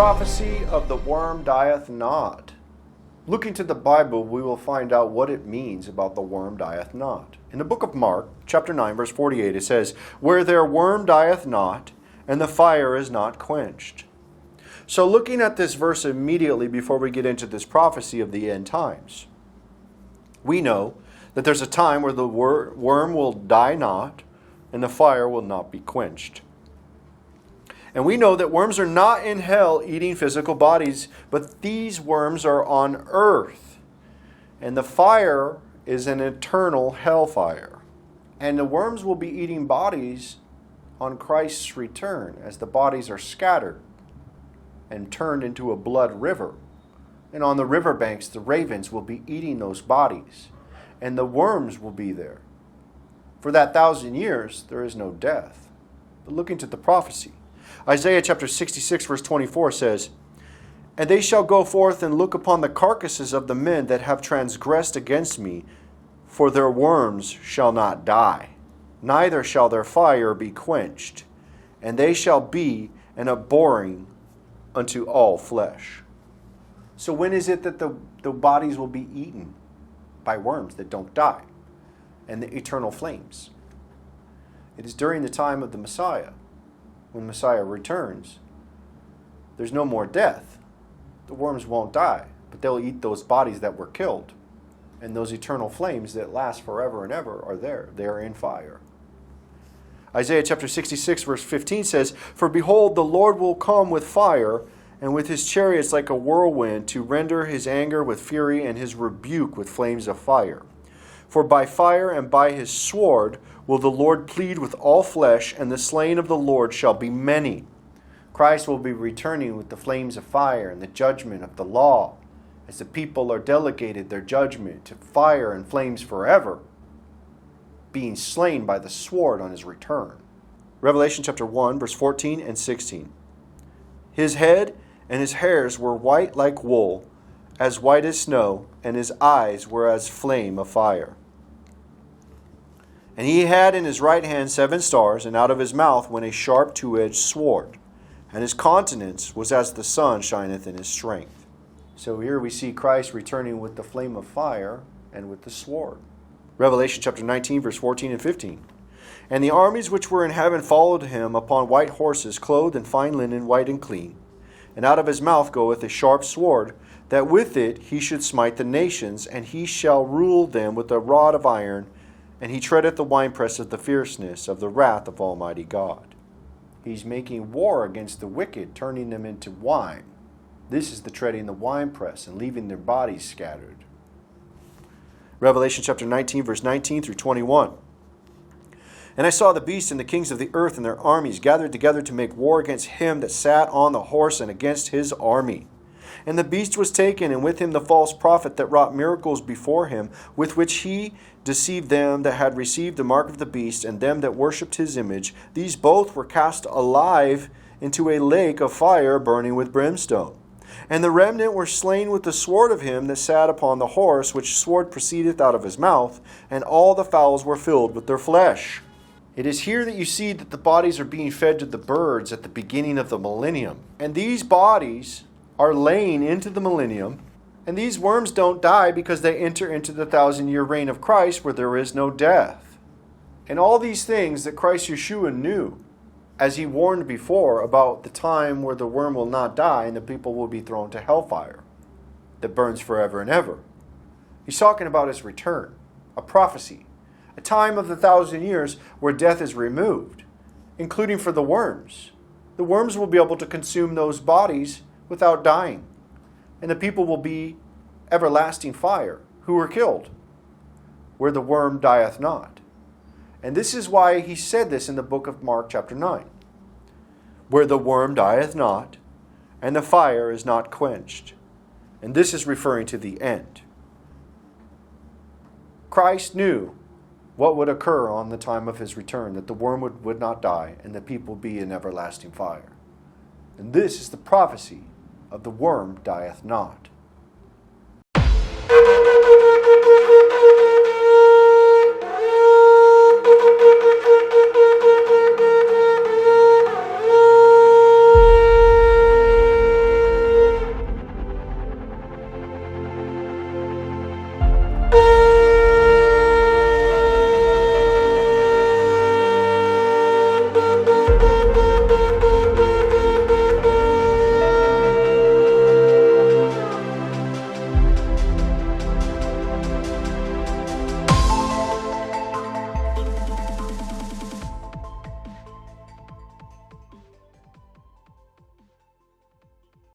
prophecy of the worm dieth not. Looking to the Bible, we will find out what it means about the worm dieth not. In the book of Mark, chapter 9, verse 48, it says, "Where their worm dieth not, and the fire is not quenched." So looking at this verse immediately before we get into this prophecy of the end times, we know that there's a time where the worm will die not, and the fire will not be quenched. And we know that worms are not in hell eating physical bodies, but these worms are on earth. And the fire is an eternal hellfire. And the worms will be eating bodies on Christ's return as the bodies are scattered and turned into a blood river. And on the riverbanks, the ravens will be eating those bodies, and the worms will be there. For that 1,000 years, there is no death. But look into the prophecy. Isaiah chapter 66 verse 24 says, "And they shall go forth and look upon the carcasses of the men that have transgressed against me, for their worms shall not die, neither shall their fire be quenched, and they shall be an abhorring unto all flesh." So when is it that the bodies will be eaten by worms that don't die and the eternal flames? It is during the time of the Messiah. When Messiah returns, there's no more death. The worms won't die, but they'll eat those bodies that were killed. And those eternal flames that last forever and ever are there. They are in fire. Isaiah chapter 66 verse 15 says, "For behold, the Lord will come with fire, and with his chariots like a whirlwind, to render his anger with fury and his rebuke with flames of fire. For by fire and by his sword will the Lord plead with all flesh, and the slain of the Lord shall be many." Christ will be returning with the flames of fire and the judgment of the law, as the people are delegated their judgment to fire and flames forever, being slain by the sword on his return. Revelation chapter 1, verse 14 and 16. "His head and his hairs were white like wool, as white as snow, and his eyes were as flame of fire. And he had in his right hand 7 stars, and out of his mouth went a sharp 2-edged sword. And his countenance was as the sun shineth in his strength." So here we see Christ returning with the flame of fire and with the sword. Revelation chapter 19, verse 14 and 15. "And the armies which were in heaven followed him upon white horses, clothed in fine linen, white and clean. And out of his mouth goeth a sharp sword, that with it he should smite the nations, and he shall rule them with a rod of iron, and he treadeth the winepress of the fierceness of the wrath of Almighty God." He's making war against the wicked, turning them into wine. This is the treading the winepress and leaving their bodies scattered. Revelation chapter 19, verse 19 through 21. "And I saw the beast and the kings of the earth and their armies gathered together to make war against him that sat on the horse and against his army. And the beast was taken, and with him the false prophet that wrought miracles before him, with which he deceived them that had received the mark of the beast, and them that worshipped his image. These both were cast alive into a lake of fire burning with brimstone. And the remnant were slain with the sword of him that sat upon the horse, which sword proceedeth out of his mouth, and all the fowls were filled with their flesh." It is here that you see that the bodies are being fed to the birds at the beginning of the millennium. And these bodies are laying into the millennium, and these worms don't die because they enter into the 1,000-year reign of Christ where there is no death. And all these things that Christ Yeshua knew, as he warned before about the time where the worm will not die and the people will be thrown to hellfire that burns forever and ever. He's talking about his return, a prophecy, a time of the 1,000 years where death is removed, including for the worms. The worms will be able to consume those bodies without dying, and the people will be everlasting fire who were killed, where the worm dieth not. And this is why he said this in the book of Mark chapter 9. "Where the worm dieth not, and the fire is not quenched." And this is referring to the end. Christ knew what would occur on the time of his return, that the worm would not die, and the people be in everlasting fire. And this is the prophecy of the worm dieth not.